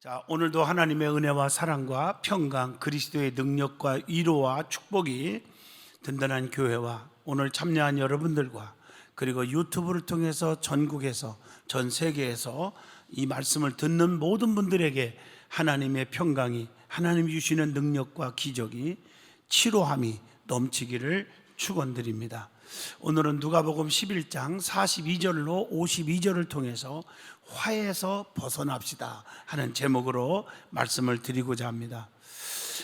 자, 오늘도 하나님의 은혜와 사랑과 평강, 그리스도의 능력과 위로와 축복이 든든한 교회와 오늘 참여한 여러분들과 그리고 유튜브를 통해서 전국에서 전 세계에서 이 말씀을 듣는 모든 분들에게 하나님의 평강이, 하나님이 주시는 능력과 기적이, 치료함이 넘치기를 축원드립니다. 오늘은 누가복음 11장 42절로 52절을 통해서 화해에서 벗어납시다 하는 제목으로 말씀을 드리고자 합니다.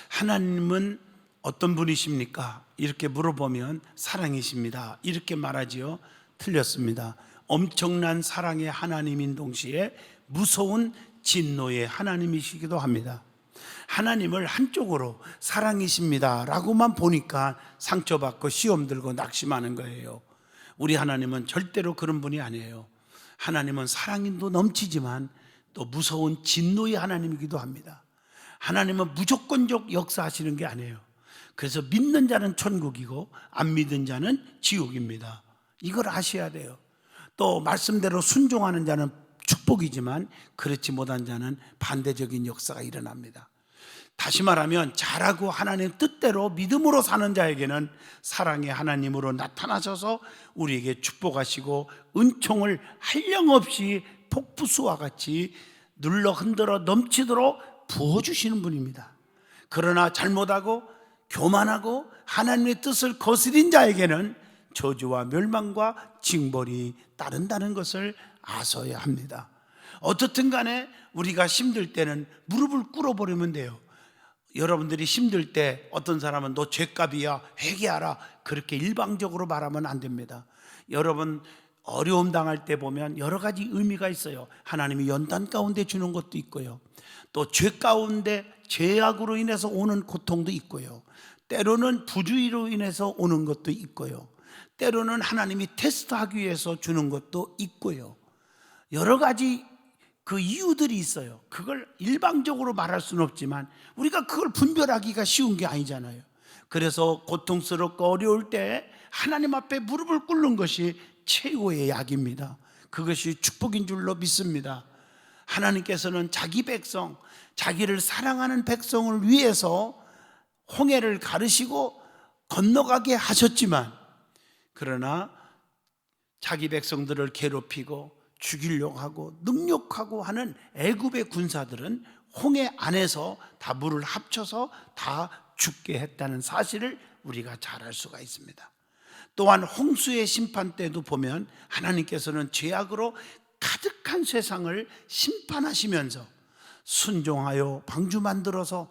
하나님은 어떤 분이십니까? 이렇게 물어보면 사랑이십니다 이렇게 말하지요. 틀렸습니다. 엄청난 사랑의 하나님인 동시에 무서운 진노의 하나님이시기도 합니다. 하나님을 한쪽으로 사랑이십니다 라고만 보니까 상처받고 시험 들고 낙심하는 거예요. 우리 하나님은 절대로 그런 분이 아니에요. 하나님은 사랑도 넘치지만 또 무서운 진노의 하나님이기도 합니다. 하나님은 무조건적 역사하시는 게 아니에요. 그래서 믿는 자는 천국이고 안 믿는 자는 지옥입니다. 이걸 아셔야 돼요. 또 말씀대로 순종하는 자는 축복이지만 그렇지 못한 자는 반대적인 역사가 일어납니다. 다시 말하면 잘하고 하나님 뜻대로 믿음으로 사는 자에게는 사랑의 하나님으로 나타나셔서 우리에게 축복하시고 은총을 한량없이 폭부수와 같이 눌러 흔들어 넘치도록 부어주시는 분입니다. 그러나 잘못하고 교만하고 하나님의 뜻을 거스린 자에게는 저주와 멸망과 징벌이 따른다는 것을 아셔야 합니다. 어떻든 간에 우리가 힘들 때는 무릎을 꿇어버리면 돼요. 여러분들이 힘들 때 어떤 사람은 너 죄값이야 회개하라 그렇게 일방적으로 말하면 안 됩니다. 여러분 어려움 당할 때 보면 여러 가지 의미가 있어요. 하나님이 연단 가운데 주는 것도 있고요, 또 죄 가운데 죄악으로 인해서 오는 고통도 있고요, 때로는 부주의로 인해서 오는 것도 있고요, 때로는 하나님이 테스트하기 위해서 주는 것도 있고요. 여러 가지 그 이유들이 있어요. 그걸 일방적으로 말할 수는 없지만 우리가 그걸 분별하기가 쉬운 게 아니잖아요. 그래서 고통스럽고 어려울 때 하나님 앞에 무릎을 꿇는 것이 최고의 약입니다. 그것이 축복인 줄로 믿습니다. 하나님께서는 자기 백성, 자기를 사랑하는 백성을 위해서 홍해를 가르시고 건너가게 하셨지만, 그러나 자기 백성들을 괴롭히고 죽이려고 하고 능욕하고 하는 애굽의 군사들은 홍해 안에서 다 물을 합쳐서 다 죽게 했다는 사실을 우리가 잘 알 수가 있습니다. 또한 홍수의 심판 때도 보면 하나님께서는 죄악으로 가득한 세상을 심판하시면서 순종하여 방주 만들어서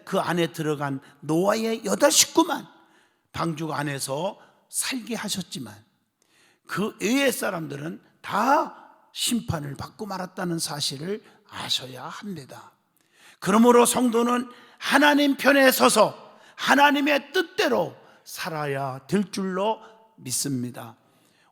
그 안에 들어간 노아의 8 식구만 방주 안에서 살게 하셨지만 그 외의 사람들은 다 심판을 받고 말았다는 사실을 아셔야 합니다. 그러므로 성도는 하나님 편에 서서 하나님의 뜻대로 살아야 될 줄로 믿습니다.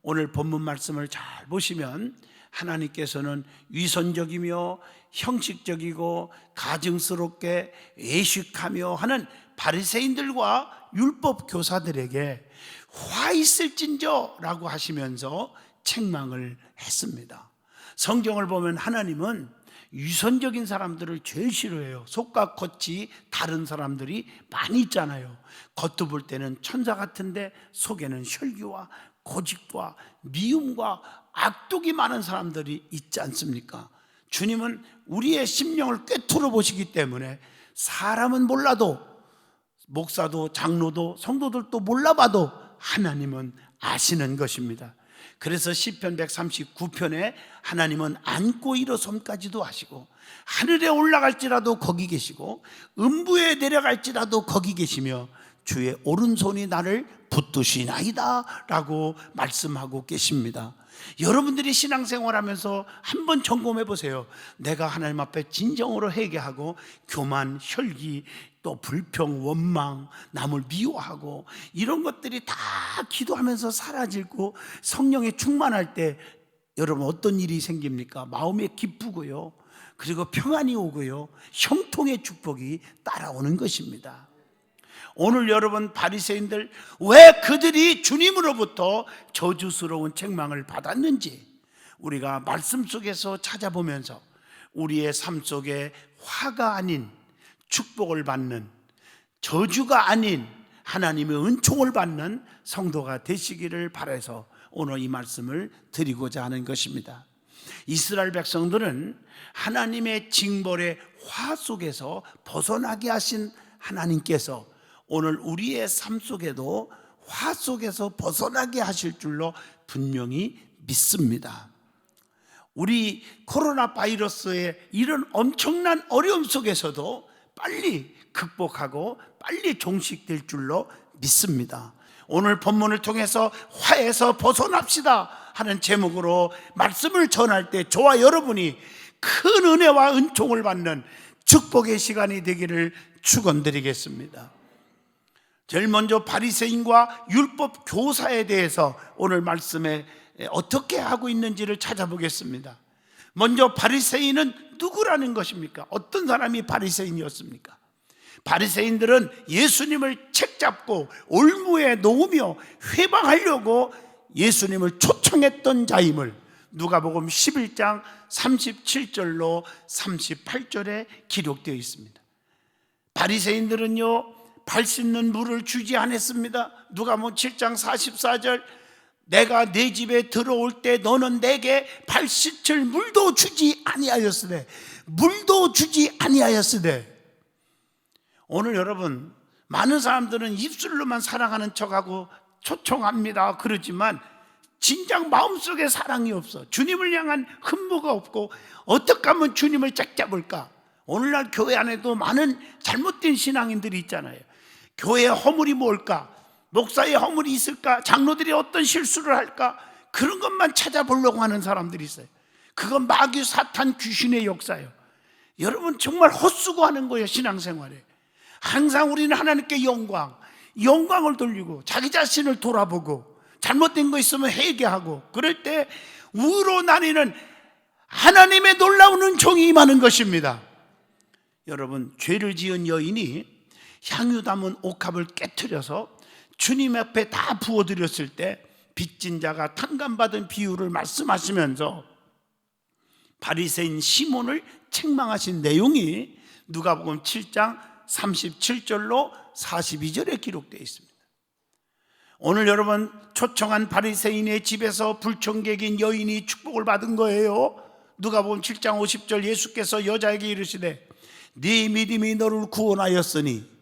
오늘 본문 말씀을 잘 보시면 하나님께서는 위선적이며 형식적이고 가증스럽게 외식하며 하는 바리새인들과 율법 교사들에게 화 있을진저 라고 하시면서 책망을 했습니다. 성경을 보면 하나님은 위선적인 사람들을 제일 싫어해요. 속과 겉이 다른 사람들이 많이 있잖아요. 겉도 볼 때는 천사 같은데 속에는 혈기와 고집과 미움과 악독이 많은 사람들이 있지 않습니까? 주님은 우리의 심령을 꿰뚫어 보시기 때문에 사람은 몰라도, 목사도 장로도 성도들도 몰라봐도 하나님은 아시는 것입니다. 그래서 시편 139편에 하나님은 안고 일어섬까지도 하시고 하늘에 올라갈지라도 거기 계시고 음부에 내려갈지라도 거기 계시며 주의 오른손이 나를 붙드시나이다 라고 말씀하고 계십니다. 여러분들이 신앙생활하면서 한번 점검해 보세요. 내가 하나님 앞에 진정으로 회개하고 교만, 혈기, 또 불평, 원망, 남을 미워하고 이런 것들이 다 기도하면서 사라지고 성령에 충만할 때 여러분 어떤 일이 생깁니까? 마음에 기쁘고요, 그리고 평안이 오고요, 형통의 축복이 따라오는 것입니다. 오늘 여러분 바리새인들 왜 그들이 주님으로부터 저주스러운 책망을 받았는지 우리가 말씀 속에서 찾아보면서 우리의 삶 속에 화가 아닌 축복을 받는, 저주가 아닌 하나님의 은총을 받는 성도가 되시기를 바라서 오늘 이 말씀을 드리고자 하는 것입니다. 이스라엘 백성들은 하나님의 징벌의 화 속에서 벗어나게 하신 하나님께서 오늘 우리의 삶 속에도 화 속에서 벗어나게 하실 줄로 분명히 믿습니다. 우리 코로나 바이러스의 이런 엄청난 어려움 속에서도 빨리 극복하고 빨리 종식될 줄로 믿습니다. 오늘 본문을 통해서 화에서 벗어납시다 하는 제목으로 말씀을 전할 때 저와 여러분이 큰 은혜와 은총을 받는 축복의 시간이 되기를 축원드리겠습니다. 제일 먼저 바리새인과 율법 교사에 대해서 오늘 말씀에 어떻게 하고 있는지를 찾아보겠습니다. 먼저 바리새인은 누구라는 것입니까? 어떤 사람이 바리새인이었습니까? 바리새인들은 예수님을 책잡고 올무에 놓으며 회방하려고 예수님을 초청했던 자임을 누가복음 11장 37절로 38절에 기록되어 있습니다. 바리새인들은요, 발 씻는 물을 주지 않았습니다. 누가복음 7장 44절, 내가 내 집에 들어올 때 너는 내게 발 씻을 물도 주지 아니하였으되, 물도 주지 아니하였으되. 오늘 여러분, 많은 사람들은 입술로만 사랑하는 척하고 초청합니다 그러지만 진작 마음속에 사랑이 없어. 주님을 향한 흥무가 없고 어떻게 하면 주님을 짝잡을까? 오늘날 교회 안에도 많은 잘못된 신앙인들이 있잖아요. 교회의 허물이 뭘까? 목사의 허물이 있을까? 장로들이 어떤 실수를 할까? 그런 것만 찾아보려고 하는 사람들이 있어요. 그건 마귀, 사탄, 귀신의 역사예요. 여러분, 정말 헛수고하는 거예요. 신앙생활에 항상 우리는 하나님께 영광을 돌리고 자기 자신을 돌아보고 잘못된 거 있으면 회개하고, 그럴 때 우로 나뉘는 하나님의 놀라운 은총이 임하는 것입니다. 여러분, 죄를 지은 여인이 향유 담은 옥합을 깨트려서 주님 앞에 다 부어드렸을 때 빚진 자가 탕감받은 비유를 말씀하시면서 바리새인 시몬을 책망하신 내용이 누가복음 7장 37절로 42절에 기록되어 있습니다. 오늘 여러분, 초청한 바리새인의 집에서 불청객인 여인이 축복을 받은 거예요. 누가복음 7장 50절, 예수께서 여자에게 이르시되 네 믿음이 너를 구원하였으니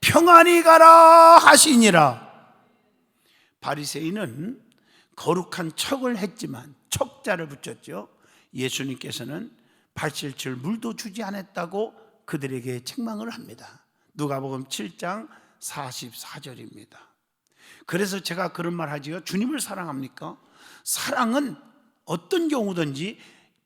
평안히 가라 하시니라. 바리새인은 거룩한 척을 했지만, 척자를 붙였죠. 예수님께서는 발 씻을 물도 주지 않았다고 그들에게 책망을 합니다. 누가복음 7장 44절입니다. 그래서 제가 그런 말 하지요. 주님을 사랑합니까? 사랑은 어떤 경우든지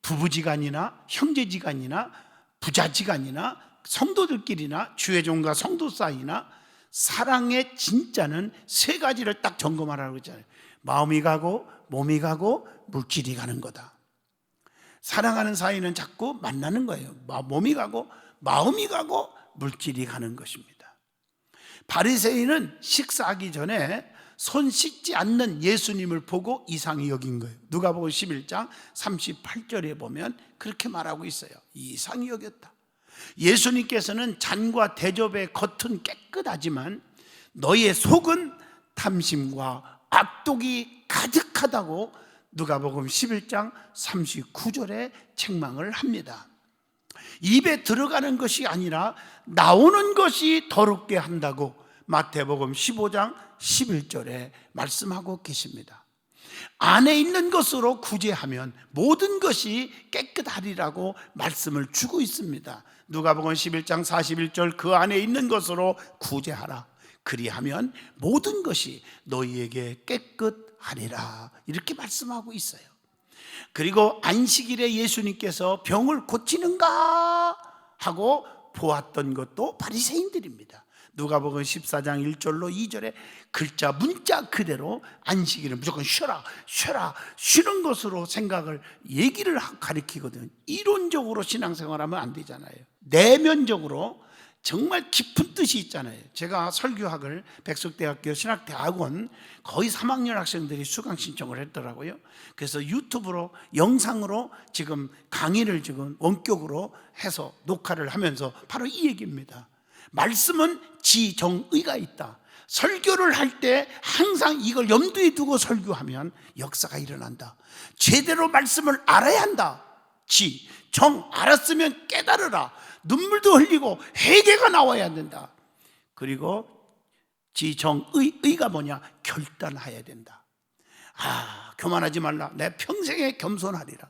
부부지간이나 형제지간이나 부자지간이나 성도들끼리나 주의 종과 성도 사이나 사랑의 진짜는 세 가지를 딱 점검하라고 했잖아요. 마음이 가고 몸이 가고 물질이 가는 거다. 사랑하는 사이는 자꾸 만나는 거예요. 몸이 가고 마음이 가고 물질이 가는 것입니다. 바리새인은 식사하기 전에 손 씻지 않는 예수님을 보고 이상히 여긴 거예요. 누가복음 11장 38절에 보면 그렇게 말하고 있어요. 이상히 여겼다. 예수님께서는 잔과 대접의 겉은 깨끗하지만 너희의 속은 탐심과 악독이 가득하다고 누가복음 11장 39절에 책망을 합니다. 입에 들어가는 것이 아니라 나오는 것이 더럽게 한다고 마태복음 15장 11절에 말씀하고 계십니다. 안에 있는 것으로 구제하면 모든 것이 깨끗하리라고 말씀을 주고 있습니다. 누가복음 11장 41절, 그 안에 있는 것으로 구제하라. 그리하면 모든 것이 너희에게 깨끗하리라. 이렇게 말씀하고 있어요. 그리고 안식일에 예수님께서 병을 고치는가 하고 보았던 것도 바리새인들입니다. 누가복음 14장 1절로 2절에 글자 문자 그대로 안식일은 무조건 쉬어라 쉬는 것으로 생각을 얘기를 가리키거든요. 이론적으로 신앙생활하면 안 되잖아요. 내면적으로 정말 깊은 뜻이 있잖아요. 제가 설교학을 백석대학교 신학대학원 거의 3학년 학생들이 수강 신청을 했더라고요. 그래서 유튜브로 영상으로 지금 강의를 지금 원격으로 해서 녹화를 하면서 바로 이 얘기입니다. 말씀은 지정의가 있다. 설교를 할 때 항상 이걸 염두에 두고 설교하면 역사가 일어난다. 제대로 말씀을 알아야 한다. 정 알았으면 깨달으라. 눈물도 흘리고 회개가 나와야 된다. 그리고 지정의가 뭐냐? 결단해야 된다. 교만하지 말라. 내 평생에 겸손하리라.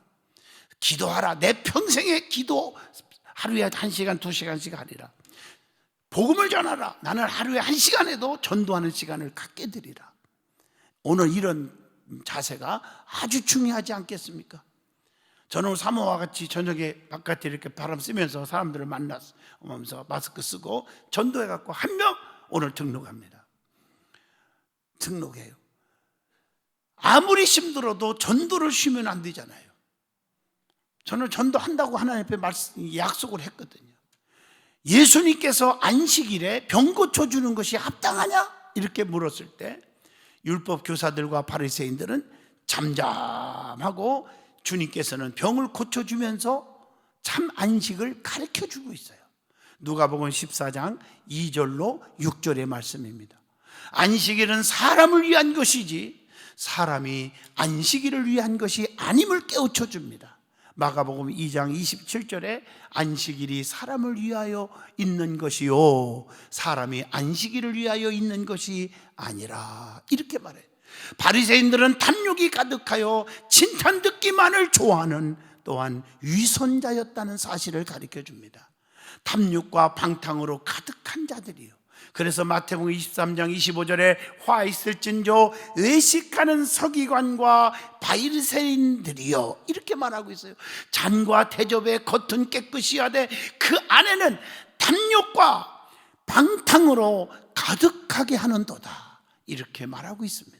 기도하라. 내 평생에 기도 하루에 1시간 2시간씩 하리라. 복음을 전하라. 나는 하루에 1시간에도 전도하는 시간을 갖게 되리라. 오늘 이런 자세가 아주 중요하지 않겠습니까? 저는 사모와 같이 저녁에 바깥에 이렇게 바람 쐬면서 사람들을 만나면서 마스크 쓰고 전도해갖고 한 명 오늘 등록합니다. 등록해요. 아무리 힘들어도 전도를 쉬면 안 되잖아요. 저는 전도한다고 하나님 앞에 약속을 했거든요. 예수님께서 안식일에 병 고쳐주는 것이 합당하냐? 이렇게 물었을 때 율법 교사들과 바리새인들은 잠잠하고 주님께서는 병을 고쳐주면서 참 안식을 가르쳐주고 있어요. 누가복음 14장 2절로 6절의 말씀입니다. 안식일은 사람을 위한 것이지 사람이 안식일을 위한 것이 아님을 깨우쳐줍니다. 마가복음 2장 27절에 안식일이 사람을 위하여 있는 것이요 사람이 안식일을 위하여 있는 것이 아니라 이렇게 말해요. 바리새인들은 탐욕이 가득하여 칭찬 듣기만을 좋아하는 또한 위선자였다는 사실을 가르쳐 줍니다. 탐욕과 방탕으로 가득한 자들이요. 그래서 마태복음 23장 25절에 화 있을진저 외식하는 서기관과 바리새인들이요 이렇게 말하고 있어요. 잔과 대접의 겉은 깨끗이 하되 그 안에는 탐욕과 방탕으로 가득하게 하는도다 이렇게 말하고 있습니다.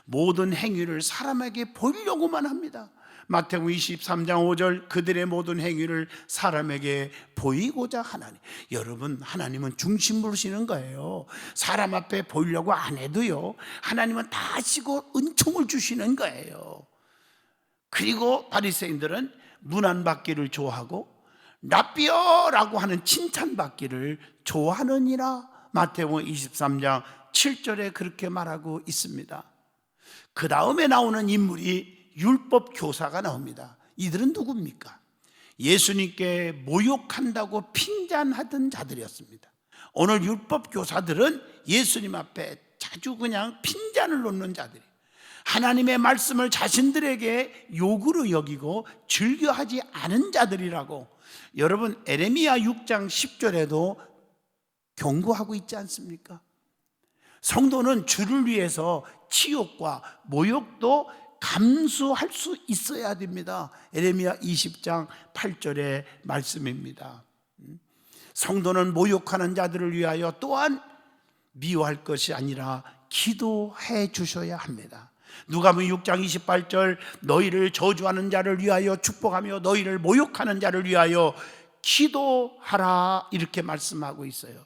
모든 행위를 사람에게 보이려고만 합니다. 마태복음 23장 5절 그들의 모든 행위를 사람에게 보이고자 하나니. 여러분, 하나님은 중심 보시는 거예요. 사람 앞에 보이려고 안 해도요 하나님은 다 아시고 은총을 주시는 거예요. 그리고 바리새인들은 문안받기를 좋아하고 라삐어라고 하는 칭찬받기를 좋아하느니라. 마태복음 23장 7절에 그렇게 말하고 있습니다. 그 다음에 나오는 인물이 율법 교사가 나옵니다. 이들은 누굽니까? 예수님께 모욕한다고 핀잔하던 자들이었습니다. 오늘 율법 교사들은 예수님 앞에 자주 그냥 핀잔을 놓는 자들이, 하나님의 말씀을 자신들에게 욕으로 여기고 즐겨하지 않은 자들이라고 여러분 에레미야 6장 10절에도 경고하고 있지 않습니까? 성도는 주를 위해서 치욕과 모욕도 감수할 수 있어야 됩니다. 에레미야 20장 8절의 말씀입니다. 성도는 모욕하는 자들을 위하여 또한 미워할 것이 아니라 기도해 주셔야 합니다. 누가복음 6장 28절 너희를 저주하는 자를 위하여 축복하며 너희를 모욕하는 자를 위하여 기도하라 이렇게 말씀하고 있어요.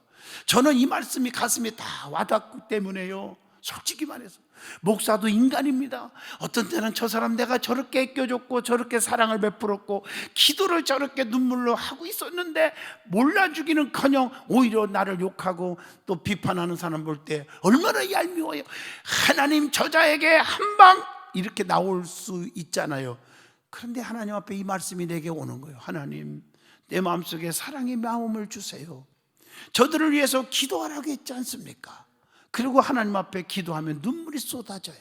저는 이 말씀이 가슴에 다 와닿기 때문에요. 솔직히 말해서 목사도 인간입니다. 어떤 때는 저 사람 내가 저렇게 애껴줬고 저렇게 사랑을 베풀었고 기도를 저렇게 눈물로 하고 있었는데 몰라주기는커녕 오히려 나를 욕하고 또 비판하는 사람 볼 때 얼마나 얄미워요. 하나님 저자에게 한 방 이렇게 나올 수 있잖아요. 그런데 하나님 앞에 이 말씀이 내게 오는 거예요. 하나님 내 마음속에 사랑의 마음을 주세요. 저들을 위해서 기도하라고 했지 않습니까? 그리고 하나님 앞에 기도하면 눈물이 쏟아져요.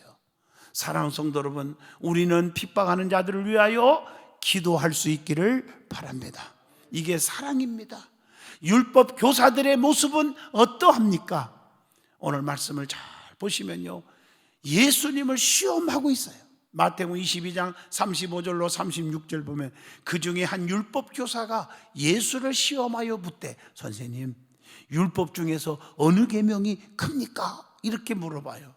사랑하는 성도 여러분, 우리는 핍박하는 자들을 위하여 기도할 수 있기를 바랍니다. 이게 사랑입니다. 율법 교사들의 모습은 어떠합니까? 오늘 말씀을 잘 보시면요 예수님을 시험하고 있어요. 마태복음 22장 35절로 36절 보면 그 중에 한 율법 교사가 예수를 시험하여 묻되 선생님 율법 중에서 어느 계명이 큽니까? 이렇게 물어봐요.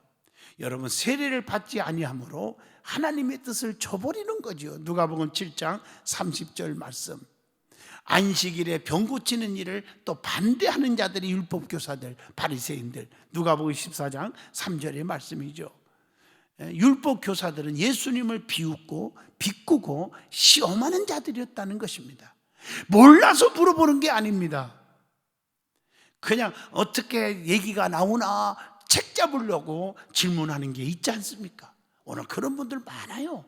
여러분 세례를 받지 아니함으로 하나님의 뜻을 저버리는 거죠. 누가복음 7장 30절 말씀 안식일에 병 고치는 일을 또 반대하는 자들이 율법교사들, 바리새인들. 누가복음 14장 3절의 말씀이죠. 율법교사들은 예수님을 비웃고 비꼬고 시험하는 자들이었다는 것입니다. 몰라서 물어보는 게 아닙니다. 그냥 어떻게 얘기가 나오나 책 잡으려고 질문하는 게 있지 않습니까? 오늘 그런 분들 많아요.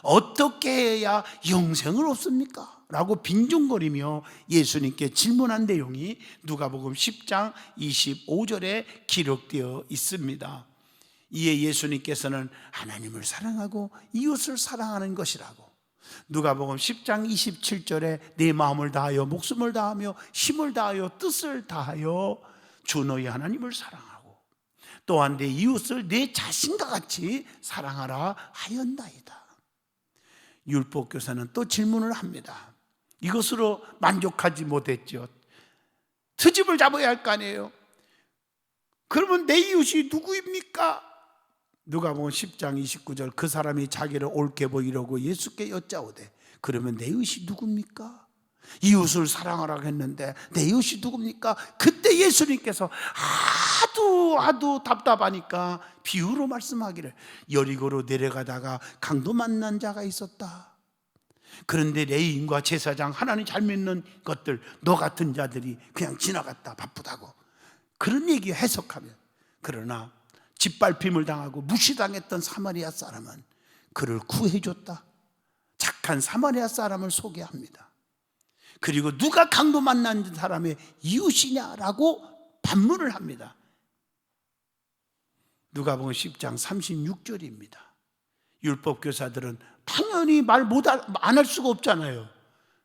어떻게 해야 영생을 얻습니까? 라고 빈둥거리며 예수님께 질문한 내용이 누가복음 10장 25절에 기록되어 있습니다. 이에 예수님께서는 하나님을 사랑하고 이웃을 사랑하는 것이라고, 누가복음 10장 27절에 내 마음을 다하여 목숨을 다하며 힘을 다하여 뜻을 다하여 주 너희 하나님을 사랑하고 또한 내 이웃을 내 자신과 같이 사랑하라 하였나이다. 율법교사는 또 질문을 합니다. 이것으로 만족하지 못했죠. 트집을 잡아야 할 거 아니에요. 그러면 내 이웃이 누구입니까? 누가복음 10장 29절, 그 사람이 자기를 옳게 보이려고 예수께 여짜오되 그러면 내 이웃이 누굽니까? 이웃을 사랑하라고 했는데 내 이웃이 누굽니까? 그때 예수님께서 하도 답답하니까 비유로 말씀하기를, 여리고로 내려가다가 강도 만난 자가 있었다. 그런데 레위인과 제사장, 하나님 잘 믿는 것들, 너 같은 자들이 그냥 지나갔다, 바쁘다고 그런 얘기 해석하면, 그러나 짓밟힘을 당하고 무시당했던 사마리아 사람은 그를 구해줬다. 착한 사마리아 사람을 소개합니다. 그리고 누가 강도 만난 사람의 이웃이냐라고 반문을 합니다. 누가복음 10장 36절입니다. 율법교사들은 당연히 말 안 할 수가 없잖아요.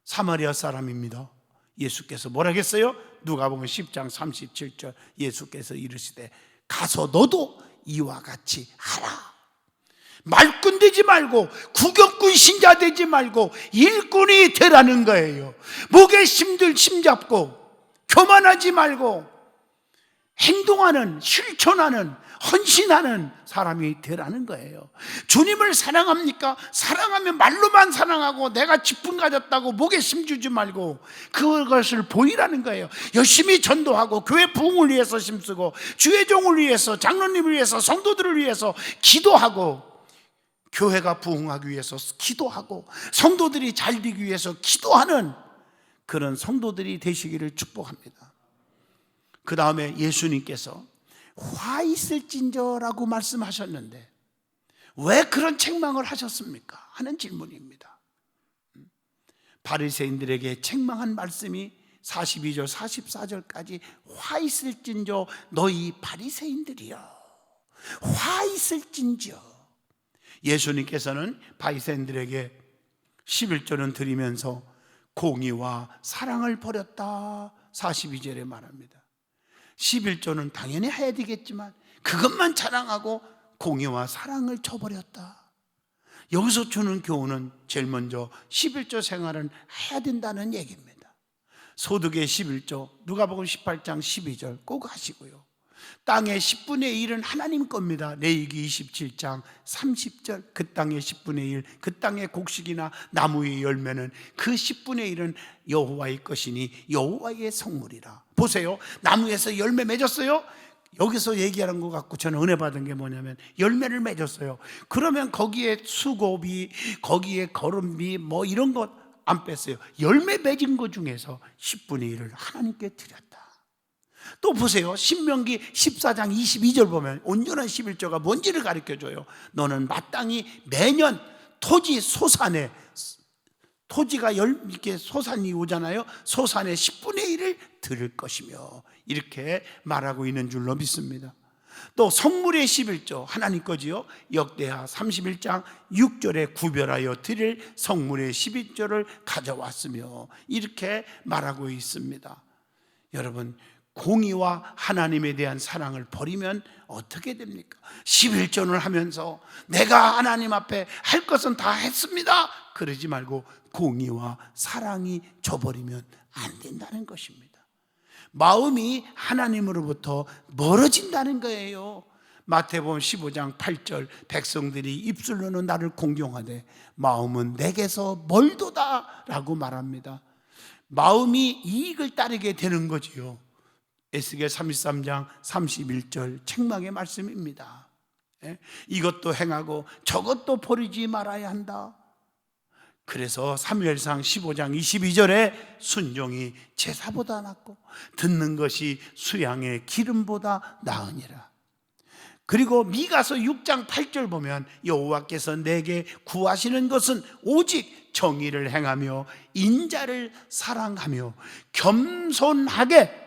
사마리아 사람입니다. 예수께서 뭐라 했어요? 누가복음 10장 37절, 예수께서 이르시되 가서 너도 이와 같이 하라. 말꾼 되지 말고 구경꾼 신자 되지 말고 일꾼이 되라는 거예요. 목에 힘잡고 교만하지 말고 행동하는, 실천하는, 헌신하는 사람이 되라는 거예요. 주님을 사랑합니까? 사랑하면 말로만 사랑하고 내가 직분 가졌다고 목에 힘주지 말고 그것을 보이라는 거예요. 열심히 전도하고 교회 부흥을 위해서 힘쓰고 주의 종을 위해서, 장로님을 위해서, 성도들을 위해서 기도하고, 교회가 부흥하기 위해서 기도하고 성도들이 잘 되기 위해서 기도하는 그런 성도들이 되시기를 축복합니다. 그 다음에 예수님께서 화 있을진저라고 말씀하셨는데 왜 그런 책망을 하셨습니까? 하는 질문입니다. 바리새인들에게 책망한 말씀이 42절 44절까지 화 있을진저 너희 바리새인들이여, 화 있을진저. 예수님께서는 바리새인들에게 11조는 드리면서 공의와 사랑을 버렸다 42절에 말합니다. 11조는 당연히 해야 되겠지만 그것만 자랑하고 공의와 사랑을 저버렸다. 여기서 주는 교훈은 제일 먼저 11조 생활은 해야 된다는 얘기입니다. 소득의 11조 누가복음 18장 12절 꼭 하시고요. 땅의 10분의 1은 하나님 겁니다. 레위기 27장 30절, 그 땅의 10분의 1, 그 땅의 곡식이나 나무의 열매는 그 10분의 1은 여호와의 것이니 여호와의 성물이라. 보세요, 나무에서 열매 맺었어요? 여기서 얘기하는 것 같고 저는 은혜 받은 게 뭐냐면 열매를 맺었어요. 그러면 거기에 수고비, 거기에 거름비 뭐 이런 것 안 뺐어요. 열매 맺은 것 중에서 10분의 1을 하나님께 드렸다. 또 보세요, 신명기 14장 22절 보면 온전한 11조가 뭔지를 가르쳐줘요. 너는 마땅히 매년 토지 소산에, 토지가 이렇게 소산이 오잖아요. 소산의 10분의 1을 드릴 것이며 이렇게 말하고 있는 줄로 믿습니다. 또 성물의 11조 하나님 거지요. 역대하 31장 6절에 구별하여 드릴 성물의 11조를 가져왔으며 이렇게 말하고 있습니다. 여러분, 공의와 하나님에 대한 사랑을 버리면 어떻게 됩니까? 11조를 하면서 내가 하나님 앞에 할 것은 다 했습니다 그러지 말고 공의와 사랑이 져버리면 안 된다는 것입니다. 마음이 하나님으로부터 멀어진다는 거예요. 마태복음 15장 8절, 백성들이 입술로는 나를 공경하되 마음은 내게서 멀도다 라고 말합니다. 마음이 이익을 따르게 되는 거지요. 에스겔 33장 31절 책망의 말씀입니다. 이것도 행하고 저것도 버리지 말아야 한다. 그래서 사무엘상 15장 22절에 순종이 제사보다 낫고 듣는 것이 수양의 기름보다 나으니라. 그리고 미가서 6장 8절 보면 여호와께서 내게 구하시는 것은 오직 정의를 행하며 인자를 사랑하며 겸손하게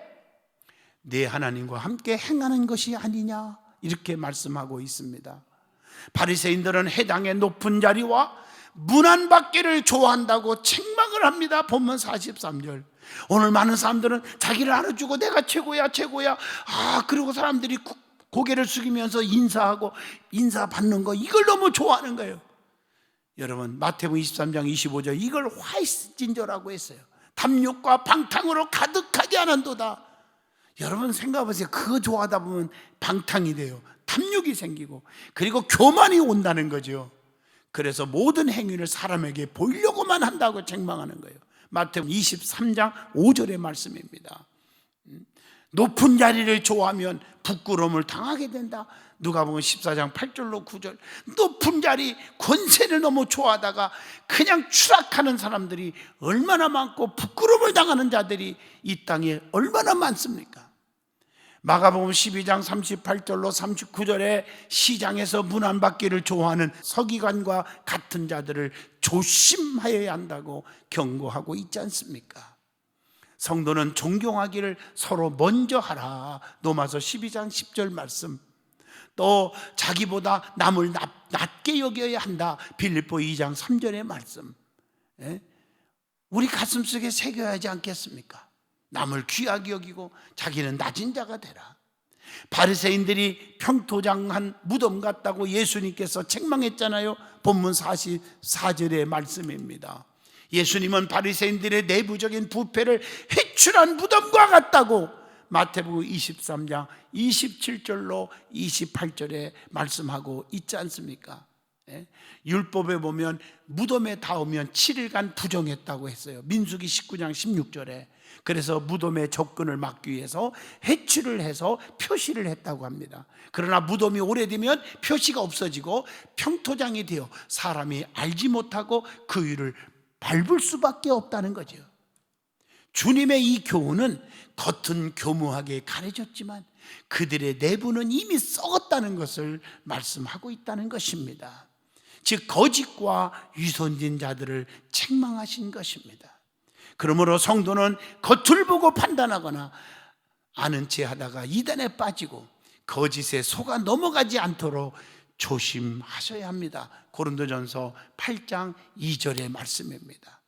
내 하나님과 함께 행하는 것이 아니냐, 이렇게 말씀하고 있습니다. 바리새인들은 해당의 높은 자리와 문안받기를 좋아한다고 책망을 합니다. 본문 43절. 오늘 많은 사람들은 자기를 알아주고 내가 최고야 최고야, 그리고 사람들이 고개를 숙이면서 인사하고 인사 받는 거, 이걸 너무 좋아하는 거예요. 여러분, 마태복음 23장 25절 이걸 화이스진저라고 했어요. 탐욕과 방탕으로 가득하게 하는도다. 여러분 생각해보세요. 그거 좋아하다 보면 방탕이 돼요. 탐욕이 생기고, 그리고 교만이 온다는 거죠. 그래서 모든 행위를 사람에게 보이려고만 한다고 책망하는 거예요. 마태복음 23장 5절의 말씀입니다. 높은 자리를 좋아하면 부끄러움을 당하게 된다. 누가복음 14장 8절로 9절. 높은 자리, 권세를 너무 좋아하다가 그냥 추락하는 사람들이 얼마나 많고, 부끄러움을 당하는 자들이 이 땅에 얼마나 많습니까? 마가복음 12장 38절로 39절에 시장에서 문안받기를 좋아하는 서기관과 같은 자들을 조심하여야 한다고 경고하고 있지 않습니까? 성도는 존경하기를 서로 먼저 하라. 로마서 12장 10절 말씀. 또 자기보다 남을 낮게 여겨야 한다. 빌립보 2장 3절의 말씀. 우리 가슴속에 새겨야 하지 않겠습니까? 남을 귀하게 여기고 자기는 낮은 자가 되라. 바리새인들이 평토장한 무덤 같다고 예수님께서 책망했잖아요. 본문 44절의 말씀입니다. 예수님은 바리새인들의 내부적인 부패를 회출한 무덤과 같다고 마태복음 23장 27절로 28절에 말씀하고 있지 않습니까? 율법에 보면 무덤에 닿으면 7일간 부정했다고 했어요. 민수기 19장 16절에. 그래서 무덤의 접근을 막기 위해서 해출을 해서 표시를 했다고 합니다. 그러나 무덤이 오래되면 표시가 없어지고 평토장이 되어 사람이 알지 못하고 그 위를 밟을 수밖에 없다는 거죠. 주님의 이 교훈은 겉은 교묘하게 가려졌지만 그들의 내부는 이미 썩었다는 것을 말씀하고 있다는 것입니다. 즉 거짓과 위선진 자들을 책망하신 것입니다. 그러므로 성도는 겉을 보고 판단하거나 아는 체 하다가 이단에 빠지고 거짓에 속아 넘어가지 않도록 조심하셔야 합니다. 고린도전서 8장 2절의 말씀입니다.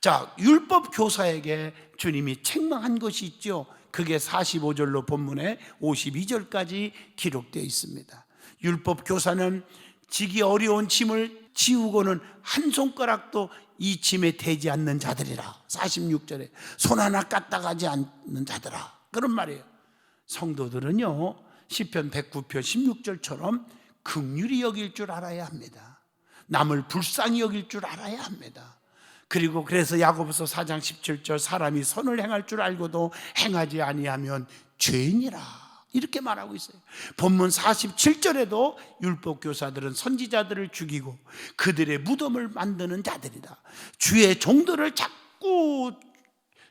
자, 율법 교사에게 주님이 책망한 것이 있죠. 그게 45절로 본문에 52절까지 기록되어 있습니다. 율법 교사는 지기 어려운 짐을 지우고는 한 손가락도 이 짐에 대지 않는 자들이라. 46절에 손 하나 까딱하지 않는 자들아, 그런 말이에요. 성도들은요, 시편 109편 16절처럼 긍휼히 여길 줄 알아야 합니다. 남을 불쌍히 여길 줄 알아야 합니다. 그리고 그래서 야고보서 4장 17절 사람이 선을 행할 줄 알고도 행하지 아니하면 죄인이라, 이렇게 말하고 있어요. 본문 47절에도 율법 교사들은 선지자들을 죽이고 그들의 무덤을 만드는 자들이다. 주의 종들을 자꾸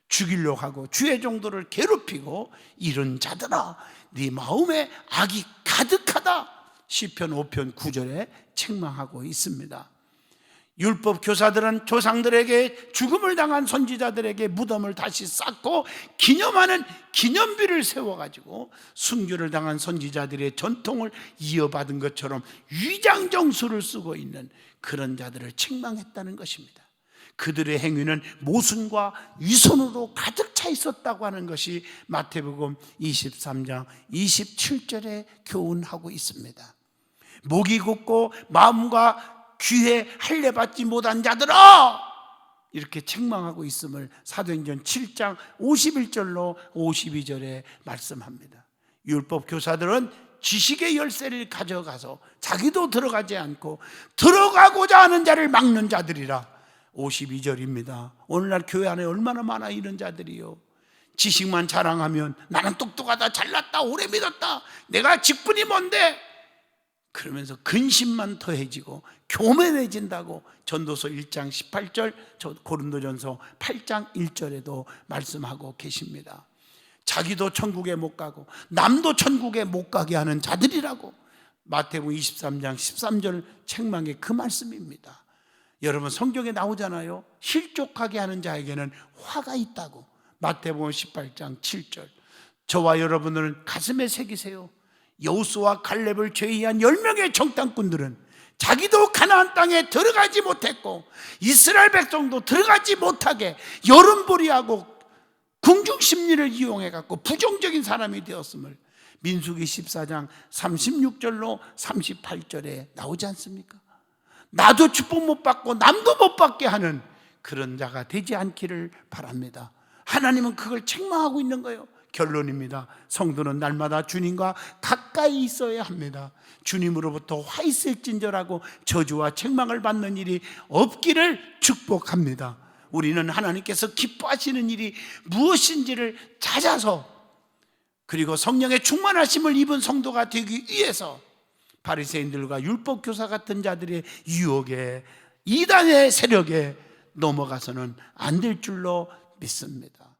죽이려고 하고 주의 종들을 괴롭히고 이런 자들아, 네 마음에 악이 가득하다. 시편 5편 9절에 책망하고 있습니다. 율법 교사들은 조상들에게 죽음을 당한 선지자들에게 무덤을 다시 쌓고 기념하는 기념비를 세워가지고 순교를 당한 선지자들의 전통을 이어받은 것처럼 위장정수를 쓰고 있는 그런 자들을 책망했다는 것입니다. 그들의 행위는 모순과 위선으로 가득 차 있었다고 하는 것이 마태복음 23장 27절에 교훈하고 있습니다. 목이 굳고 마음과 귀에 할례 받지 못한 자들아, 이렇게 책망하고 있음을 사도행전 7장 51절로 52절에 말씀합니다. 율법 교사들은 지식의 열쇠를 가져가서 자기도 들어가지 않고 들어가고자 하는 자를 막는 자들이라. 52절입니다. 오늘날 교회 안에 얼마나 많아 이런 자들이요. 지식만 자랑하면 나는 똑똑하다, 잘났다, 오래 믿었다, 내가 직분이 뭔데, 그러면서 근심만 더해지고 교만해진다고 전도서 1장 18절, 고린도전서 8장 1절에도 말씀하고 계십니다. 자기도 천국에 못 가고 남도 천국에 못 가게 하는 자들이라고 마태복음 23장 13절 책망의 그 말씀입니다. 여러분, 성경에 나오잖아요. 실족하게 하는 자에게는 화가 있다고. 마태복음 18장 7절. 저와 여러분들은 가슴에 새기세요. 여호수아와 갈렙을 제의한 10명의 정탐꾼들은 자기도 가나안 땅에 들어가지 못했고 이스라엘 백성도 들어가지 못하게 여론몰이하고 궁중심리를 이용해 갖고 부정적인 사람이 되었음을 민수기 14장 36절로 38절에 나오지 않습니까? 나도 축복 못 받고 남도 못 받게 하는 그런 자가 되지 않기를 바랍니다. 하나님은 그걸 책망하고 있는 거예요. 결론입니다. 성도는 날마다 주님과 가까이 있어야 합니다. 주님으로부터 화 있을진저라고 저주와 책망을 받는 일이 없기를 축복합니다. 우리는 하나님께서 기뻐하시는 일이 무엇인지를 찾아서, 그리고 성령의 충만하심을 입은 성도가 되기 위해서 바리새인들과 율법교사 같은 자들의 유혹에, 이단의 세력에 넘어가서는 안 될 줄로 믿습니다.